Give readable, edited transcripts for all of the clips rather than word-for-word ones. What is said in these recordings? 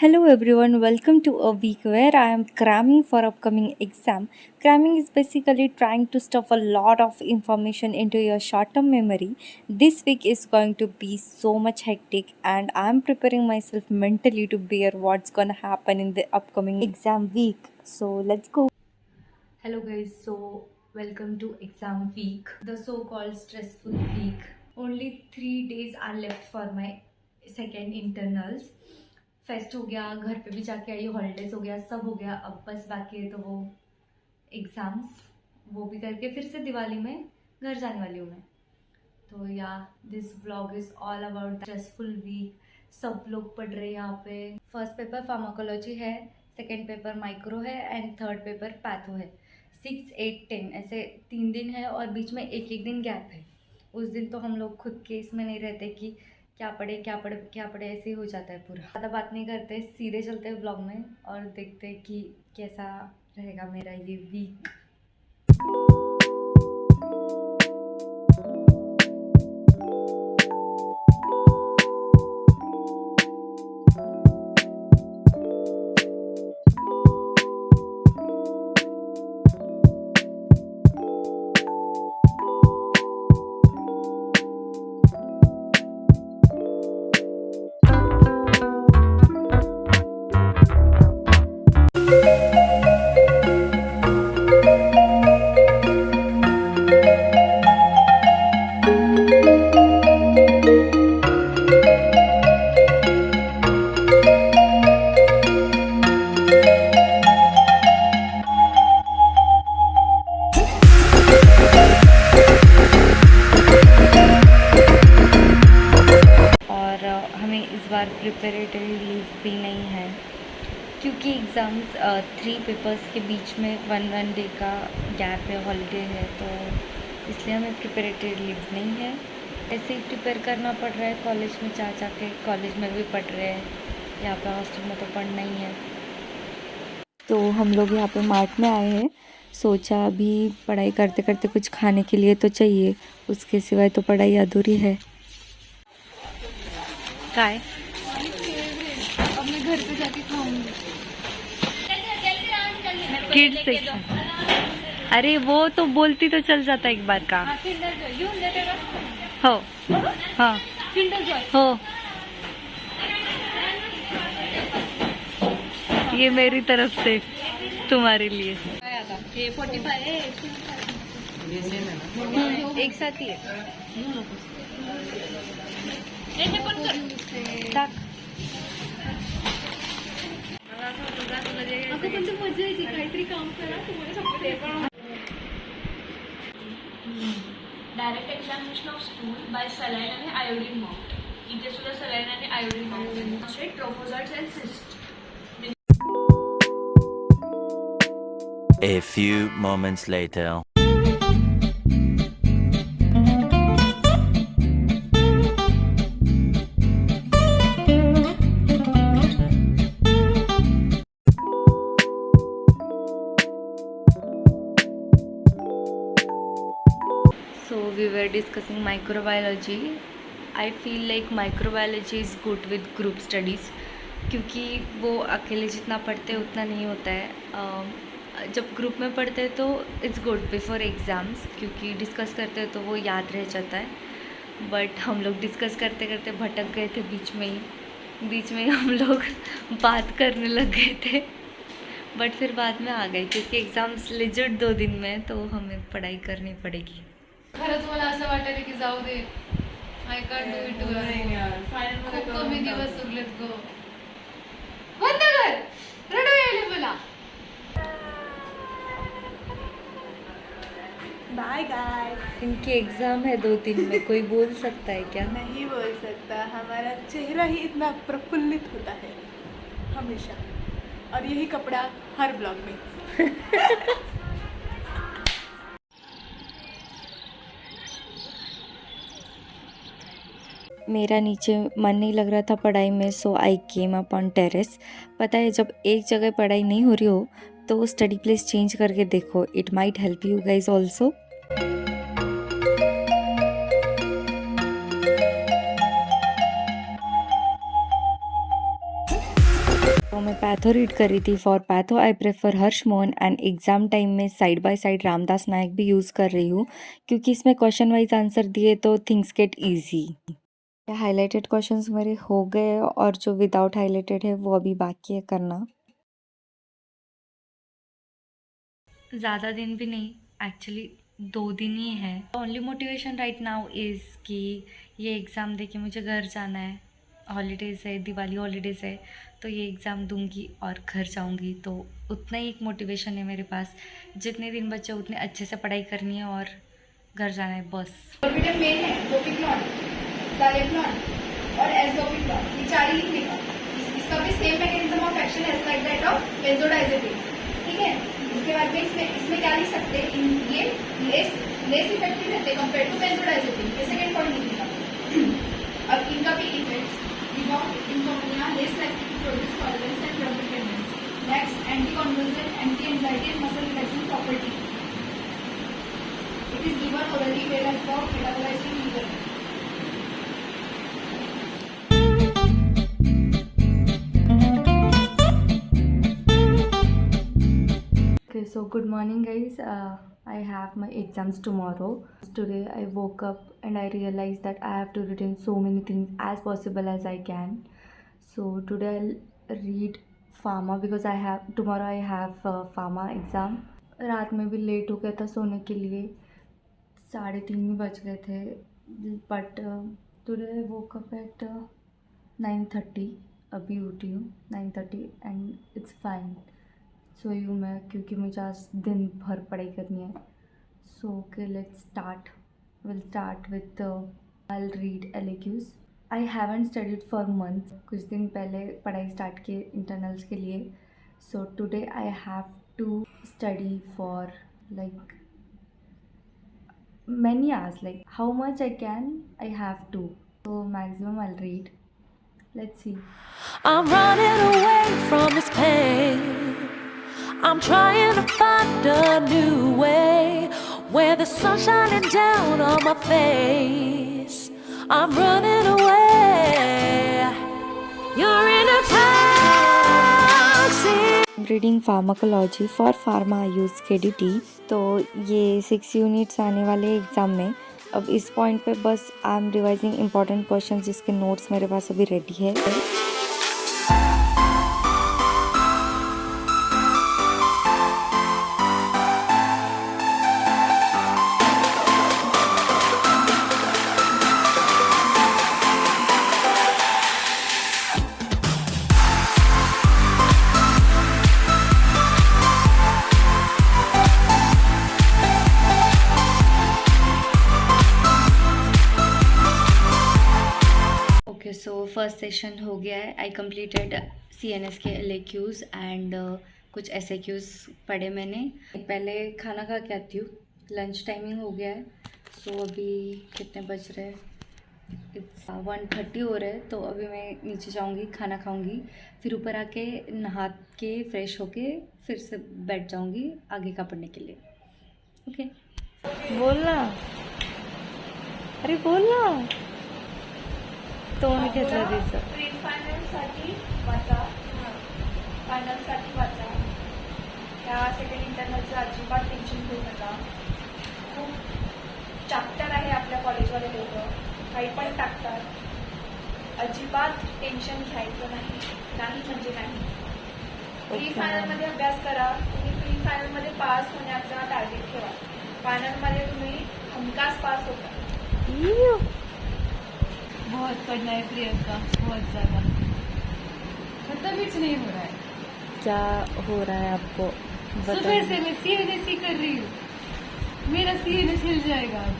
Hello everyone, welcome to a week where I am cramming for upcoming exam. Cramming is basically trying to stuff a lot of information into your short-term memory. This week is going to be so much hectic and I am preparing myself mentally to bear what's going to happen in the upcoming exam week. So let's go. Hello guys, so welcome to exam week, the so-called stressful week. Only 3 days are left for my second internals. Fest हो गया, घर पे भी जाके आई, holidays हो गया, सब हो गया, अब बस बाकी है तो वो एग्ज़ाम्स, वो भी करके फिर से दिवाली में घर जाने वाली हूँ मैं। तो yeah this vlog is all about stressful week. सब लोग पढ़ रहे हैं यहाँ पे। फर्स्ट पेपर फार्माकोलॉजी है, सेकेंड पेपर माइक्रो है एंड थर्ड पेपर पैथो है। 6, 8, 10 ऐसे 3 दिन है और बीच में एक एक दिन गैप है। उस दिन तो हम लोग खुद के इसमें नहीं रहते कि क्या पढ़े क्या पढ़े क्या पढ़े, ऐसे ही हो जाता है पूरा। ज़्यादा बात नहीं करते, सीधे चलते हैं ब्लॉग में और देखते हैं कि कैसा रहेगा मेरा ये वीक। हमें इस बार प्रिपरेटरी लीव भी नहीं है क्योंकि एग्ज़ाम्स 3 पेपर्स के बीच में वन डे का गैप है, हॉलीडे है, तो इसलिए हमें प्रिपरेटरी लीव नहीं है। ऐसे ही प्रिपेयर करना पड़ रहा है, कॉलेज में जा के कॉलेज में भी पढ़ रहे हैं, यहाँ पे हॉस्टल में तो पढ़ना ही है। तो हम लोग यहाँ पे मार्ट में आए हैं, सोचा अभी पढ़ाई करते करते कुछ खाने के लिए तो चाहिए, उसके सिवाय तो पढ़ाई अधूरी है। काय अब मैं घर पे जाके खाऊंगी। किड सेक्शन, अरे वो तो बोलती तो चल जाता एक बार का। हो हाँ हो, ये मेरी तरफ से तुम्हारे लिए। ये 45 है, एक साथ ही है। अगं पण तू मजा येते, काहीतरी काम करा, तुम्हाला direct examination of stool by saline आणि आयोडीन माउंट. इथे सुद्धा सलाइन आणि iodine mount trophozoites and cyst. A few moments later. So we were discussing microbiology. I feel like microbiology is good with group studies क्योंकि वो अकेले जितना पढ़ते हैं उतना नहीं होता है। जब ग्रुप में पढ़ते हैं तो इट्स गुड बिफोर एग्ज़ाम्स, क्योंकि डिस्कस करते हैं तो वो याद रह जाता है। बट हम लोग डिस्कस करते करते भटक गए थे, बीच में ही हम लोग बात करने लग गए थे। बट फिर बाद में आ गए क्योंकि एग्ज़ाम्स लिजिट 2 दिन में, तो हमें पढ़ाई करनी पड़ेगी। खरंच मला असं वाटलं की जाऊ दे, आय कांट डू इट खूप कमी दिवस उरलेत गो. बंद कर, रडू यायले मला. Bye guys. इनकी एग्ज़ाम है 2 दिन में, कोई बोल सकता है क्या? नहीं बोल सकता, हमारा चेहरा ही इतना प्रफुल्लित होता है हमेशा, और यही कपड़ा हर ब्लॉग में. मेरा नीचे मन नहीं लग रहा था पढ़ाई में, सो आई केम अप ऑन टेरेस। पता है, जब एक जगह पढ़ाई नहीं हो रही हो तो स्टडी प्लेस चेंज करके देखो, it might help you guys also. तो मैं पैथो रीड कर रही थी. For patho I prefer Harsh Mohan and exam time में साइड बाय साइड रामदास नायक भी यूज़ कर रही हूँ क्योंकि इसमें क्वेश्चन वाइज आंसर दिए तो things get easy. Highlighted questions मेरे हो गए और जो विदाउट हाइलाइटेड है वो अभी बाकी है करना. ज़्यादा दिन भी नहीं, एक्चुअली 2 दिन ही है. Only motivation right now is कि ये एग्ज़ाम दे के मुझे घर जाना है. हॉलीडेज़ है, दिवाली हॉलीडेज़ है, तो ये एग्ज़ाम दूंगी और घर जाऊंगी. तो उतना ही एक मोटिवेशन है मेरे पास. जितने दिन बचे उतने अच्छे से पढ़ाई करनी है और घर जाना है बस. ऑर्बिटल मेन है जोपिक्लॉन, ज़ालेप्लॉन और एज़ोपिक्लॉन, ये 4 ही लिखने का. इसका भी same mechanism of action as like that of benzodiazepine. ठीक है. इसके बाद में इसमें क्या लिख सकते हैं, ये लेस इफेक्टिव रहते कंपेयर टू बेंजोडाइजेपिन. ये सेकंड पॉइंट लिखने अब इनका भी effects insomnia, less likely to produce tolerance and drug dependence. Next, anticonvulsant, anti-anxiety and muscle relaxing property. It is given orally whereas for metabolized in liver. Okay, so good morning guys. I have my exams tomorrow. Today I woke up and I realized that I have to retain so many things as possible as I can. So today I'll read pharma because tomorrow I have pharma exam. रात में भी late हो गया था सोने के लिए, 3:30 ही बज गए थे. But today I woke up at 9:30. अभी उठी हूँ 9:30 एंड इट्स फाइन. सोई हूँ मैं क्योंकि मुझे आज दिन भर पढ़ाई करनी है. So okay let's start. Will start with I read LAQs. I haven't studied for months. कुछ दिन पहले पढ़ाई स्टार्ट की इंटरनल्स के लिए. So today I have to study for like many hours, like how much I can, I have to. So maximum I'll read. Let's see. I'm running away from this pain. I'm trying to find a new way where the sun's shining down on my face. I'm running away. You're in a taxi. I'm reading pharmacology. For pharma I use KDT. तो ये 6 units आने वाले exam में. अब इस point पे बस I am revising important questions जिसके नोट्स मेरे पास अभी रेडी है. ओके सो फर्स्ट सेशन हो गया है. आई कंप्लीटेड CNS के LAQs एंड कुछ SAQs पढ़े मैंने. पहले खाना खा के आती हूँ. लंच टाइमिंग हो गया है. सो अभी कितने बज रहे हैं, इट्स 1:30 हो रहे हैं. तो अभी मैं नीचे जाऊँगी, खाना खाऊँगी, फिर ऊपर आके नहा के फ्रेश होके फिर से बैठ जाऊँगी आगे का पढ़ने के लिए. ओके बोलना, अरे बोलना. तोंड घेतलं तिचं. प्री फायनलसाठी वाचा, फायनलसाठी वाचा. त्या सेकंड इंटरनलचं अजिबात टेन्शन घेऊ नका. खूप चॅप्टर आहे आपल्या कॉलेजवाले लोक, काही पण टाकतात. अजिबात टेन्शन घ्यायचं नाही म्हणजे नाही. प्री फायनलमध्ये अभ्यास करा. तुम्ही प्री फायनलमध्ये पास होण्याचा टार्गेट ठेवा. फायनलमध्ये तुम्ही हमखास पास होता. बहुत पढ़ना है प्रियंका, बहुत ज़्यादा. मतलब कुछ नहीं हो रहा है. क्या हो रहा है आपको सुबह से मैं CNS ही कर रही हूँ. मेरा CNS हिल जाएगा अब.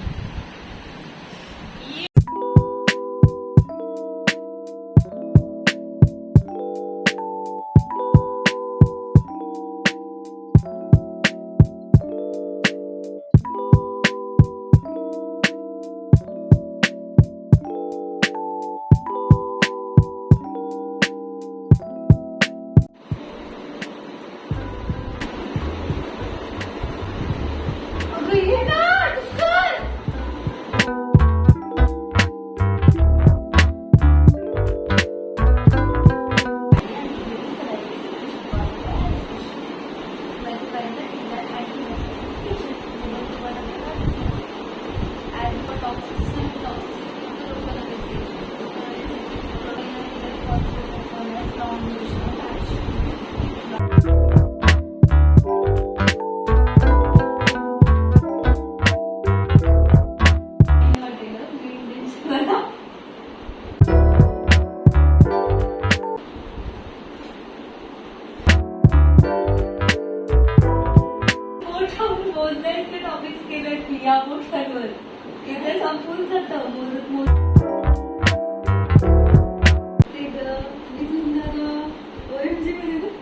या पोस्टरवर इथे संपून जातं मोजत मोजत. ते गं, निघून जा गं. OMG म्हणे गं.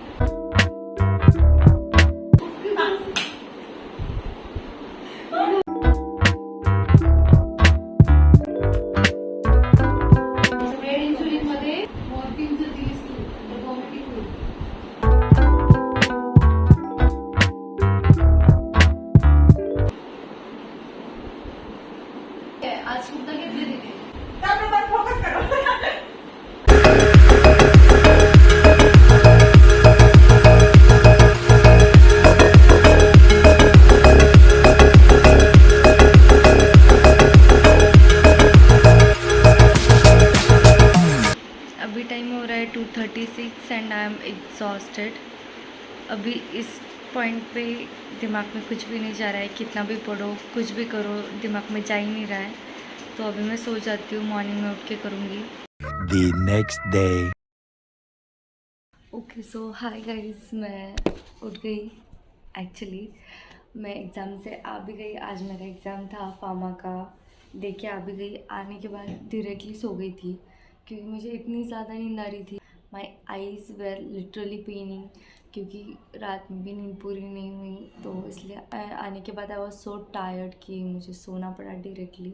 ब्रेड इन्शुलिन मध्ये मॉर्फिनचं दिलीस तू तर vomiting होईल. आज सुद्धा घेतले तिथे. त्याप्रमाणे फोकस करा. अभी टाइम हो रहा है 2:36 एंड आई एम एग्जॉस्टेड. अभी इस पॉइंट पे दिमाग में कुछ भी नहीं जा रहा है. कितना भी पढ़ो कुछ भी करो दिमाग में जा ही नहीं रहा है. तो अभी मैं सो जाती हूँ. मॉर्निंग में उठ के करूँगी. The next day. Okay so hi guys, मैं उठ गई. एक्चुअली मैं एग्ज़ाम से आ भी गई. आज मेरा एग्ज़ाम था फार्मा का. दे के आ भी गई. आने के बाद डायरेक्टली सो गई थी क्योंकि मुझे इतनी ज़्यादा नींद आ रही थी. माई आईज़ वेर लिटरली पेनिंग क्योंकि रात में भी नींद पूरी नहीं हुई. तो इसलिए आने के बाद आई वॉज सो टायर्ड कि मुझे सोना पड़ा डायरेक्टली.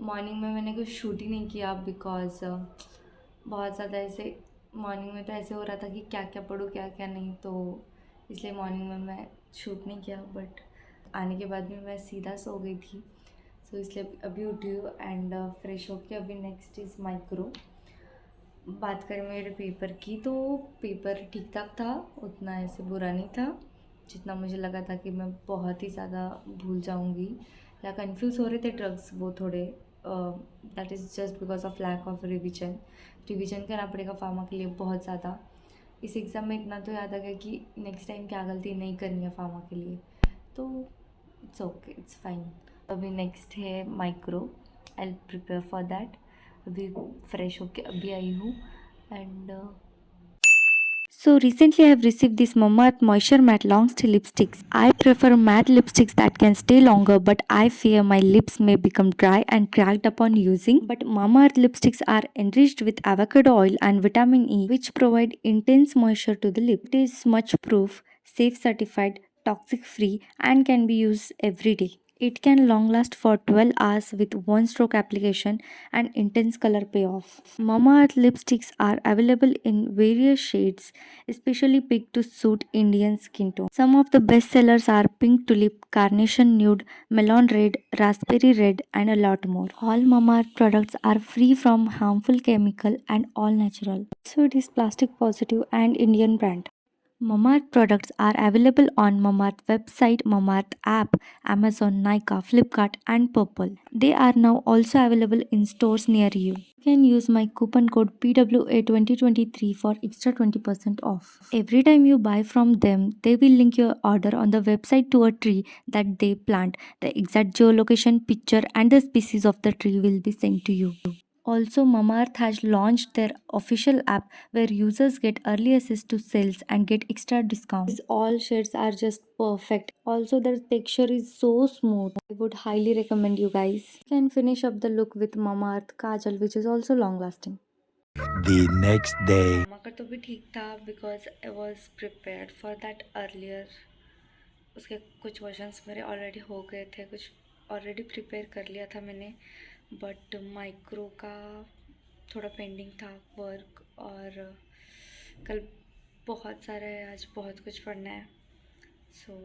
मॉर्निंग में मैंने कुछ शूट ही नहीं किया बिकॉज बहुत ज़्यादा ऐसे मॉर्निंग में तो ऐसे हो रहा था कि क्या क्या पढ़ूँ क्या क्या नहीं. तो इसलिए मॉर्निंग में मैं शूट नहीं किया. बट आने के बाद भी मैं सीधा सो गई थी. सो इसलिए अभी उठी हूँ एंड फ्रेश होके अभी नेक्स्ट इज़ माइक्रो. बात करें मेरे पेपर की तो पेपर ठीक ठाक था. उतना ऐसे बुरा नहीं था जितना मुझे लगा था कि मैं बहुत ही ज़्यादा भूल जाऊँगी या कंफ्यूज हो रहे थे ड्रग्स वो थोड़े. That is just because of lack of revision करना पड़ेगा फार्मा के लिए बहुत ज़्यादा. इस एग्ज़ाम में इतना तो याद आ गया कि नेक्स्ट टाइम क्या गलती नहीं करनी है फार्मा के लिए. तो इट्स ओके, इट्स फाइन. अभी नेक्स्ट है micro. I prepare for that. अभी फ्रेश होके अभी आई हूँ and So recently I have received this Mamaearth Moisture Matte Long Stay Lipsticks. I prefer matte lipsticks that can stay longer, but I fear my lips may become dry and cracked upon using. But Mamaearth lipsticks are enriched with avocado oil and vitamin E, which provide intense moisture to the lip. It is smudge proof, safe certified, toxic free and can be used every day. It can long last for 12 hours with one stroke application and intense color payoff. Mamaearth lipsticks are available in various shades, especially picked to suit Indian skin tone. Some of the best sellers are Pink Tulip, Carnation Nude, Melon Red, Raspberry Red and a lot more. All Mamaearth products are free from harmful chemical and all natural. So it is plastic positive and Indian brand. Mamaearth products are available on Mamaearth website, Mamaearth app, Amazon, Nykaa, Flipkart and Purple. They are now also available in stores near you. You can use my coupon code PWA2023 for extra 20% off. Every time you buy from them, they will link your order on the website to a tree that they plant. The exact geolocation, picture and the species of the tree will be sent to you. Also, Mamaearth has launched their official app where users get early access to sales and get extra discounts. All shades are just perfect. Also, their texture is so smooth. I would highly recommend you guys. You can finish up the look with Mamaearth Kajal, which is also long lasting. The next day. मामा का तो भी ठीक था because I was prepared for that earlier. उसके कुछ versions मेरे already हो गए थे, कुछ ऑलरेडी प्रिपेयर कर लिया था मैंने. बट माइक्रो का थोड़ा पेंडिंग था वर्क और कल बहुत सारा है, आज बहुत कुछ पढ़ना है. So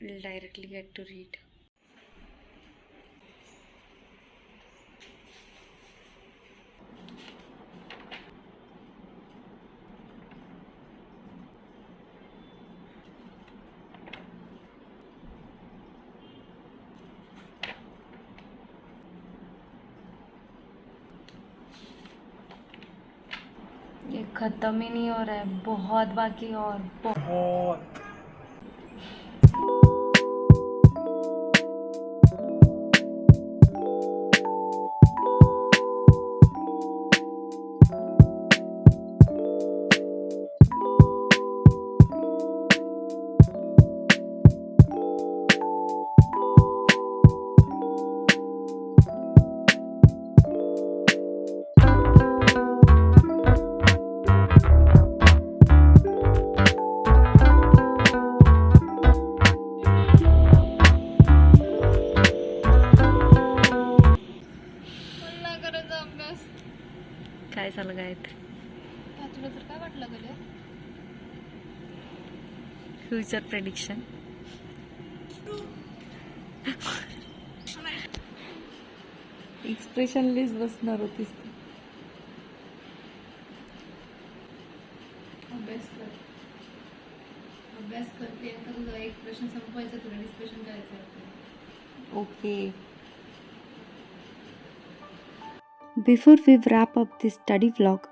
directly get to read. ये ख़त्म ही नहीं हो रहा है, बहुत बाकी और बहुत. आहेत. तुला तर काय वाटलं गेले? Future prediction. एक्सप्रेशनलेस बसणार होतीस तू. अभ्यास कर. अभ्यास करते का तुझा एक प्रश्न संपवायचा, तुला डिस्कशन करायचं आहे. Okay. Before we wrap up this study vlog,